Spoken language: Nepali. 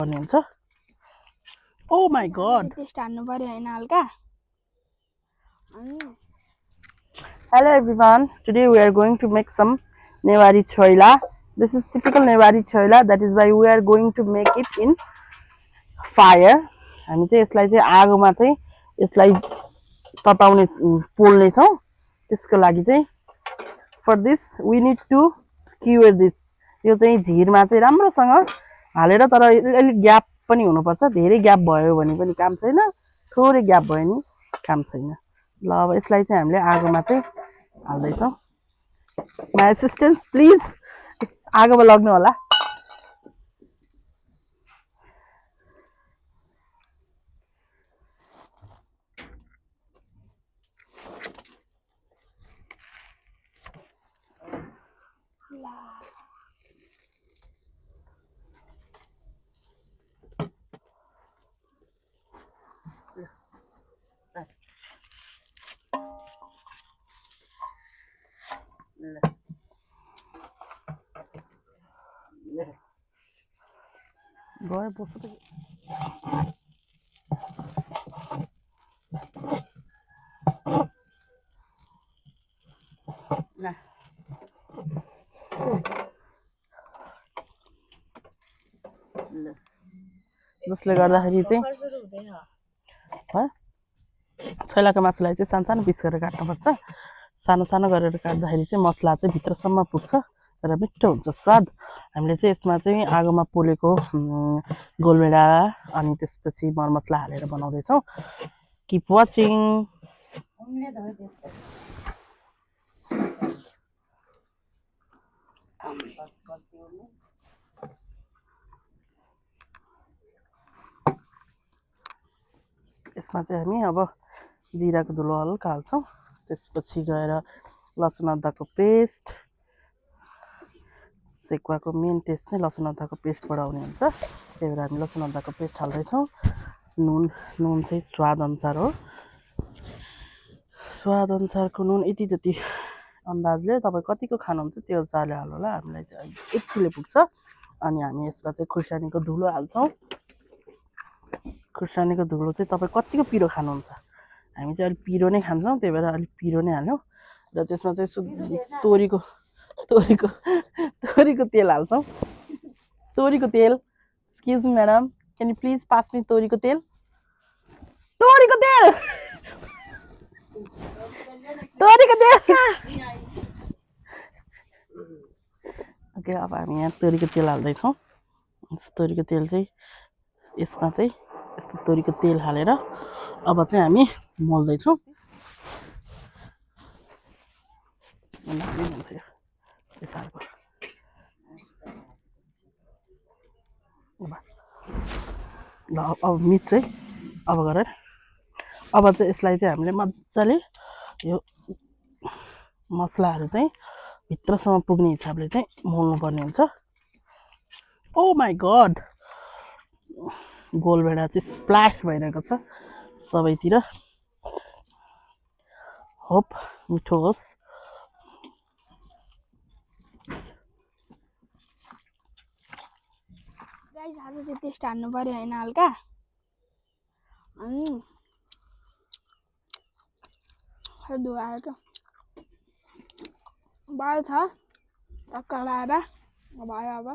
पर्ने हुन्छ ओ माय गॉड टेस्ट हान्नु पर्यो हैन हल्का Hello everyone, today we are going to make some Newari choila. This is typical Newari choila, that is why we are going to make it in fire. हामी चाहिँ यसलाई चाहिँ आगोमा चाहिँ यसलाई तताउने पोल्ने छौं त्यसको लागि चाहिँ for this we need to skewer this. यो चाहिँ झिरमा चाहिँ राम्रोसँग हालेर तर अलि ग्याप पनि हुनुपर्छ धेरै ग्याप भयो भने पनि काम छैन थोरै ग्याप भयो नि काम छैन ल अब यसलाई चाहिँ हामीले आगोमा चाहिँ हाल्दै छौं my assistance please आगोमा लाग्नु होला गयो बस्छ त ल जसले गर्दाखेरि चाहिँ छैलाको मासुलाई चाहिँ सानो सानो पिस गरेर काट्नुपर्छ सानो सानो गरेर काट्दाखेरि चाहिँ मसला चाहिँ भित्रसम्म पुग्छ र मिठो हुन्छ स्वाद हामीले चाहिँ यसमा चाहिँ आगोमा पोलेको गोलभेडा अनि त्यसपछि मरमसला हालेर बनाउँदै छौं किप वाचिङ यसमा चाहिँ हामी अब जिराको धुलो हल्का हाल्छौं त्यसपछि गएर लसुन अदुवाको पेस्ट सेकुवाको मेन टेस्ट चाहिँ लसुन अदुवाको पेस्ट बढाउने हुन्छ त्यही भएर हामी लसुन अदुवाको पेस्ट हाल्दै छौं नुन चाहिँ स्वाद अनुसार हो स्वाद अनुसारको नुन यति जति अन्दाजले तपाईं कतिको खानुहुन्छ त्यो अनुसारले हाल्नु होला हामीलाई चाहिँ यतिले पुग्छ अनि हामी यसमा चाहिँ खुर्सानीको धुलो हाल्छौं खुर्सानीको धुलो चाहिँ तपाईं कतिको पिरो खानुहुन्छ हामी चाहिँ अलि पिरो नै खान्छौं त्यही भएर अलि पिरो नै हाल्यौं र त्यसमा चाहिँ तोरीको तेल हाल्छौं तोरीको तेल excuse me madam can you please pass me तोरीको तेल ओके अब हामी यहाँ तोरीको तेल हाल्दै छौं तोरीको तेल चाहिँ यसमा चाहिँ यस्तो तोरीको तेल हालेर अब चाहिँ हामी मोल्दै छौं ल अब मिक्स है अब गरेर अब चाहिँ यसलाई चाहिँ हामीले मज्जाले यो मसलाहरु चाहिँ भित्रसम्म पुग्ने हिसाबले चाहिँ मोल्नु पर्ने हुन्छ ओ माय गॉड गोलभेडा चाहिँ स्प्ल्याश भइरहेको छ सबैतिर होप मिठो होस् गाइस आज चाहिँ टेस्ट हान्नु पर्यो हैन हल्का दुवायो त बाल छ टक्क लाएर भयो अब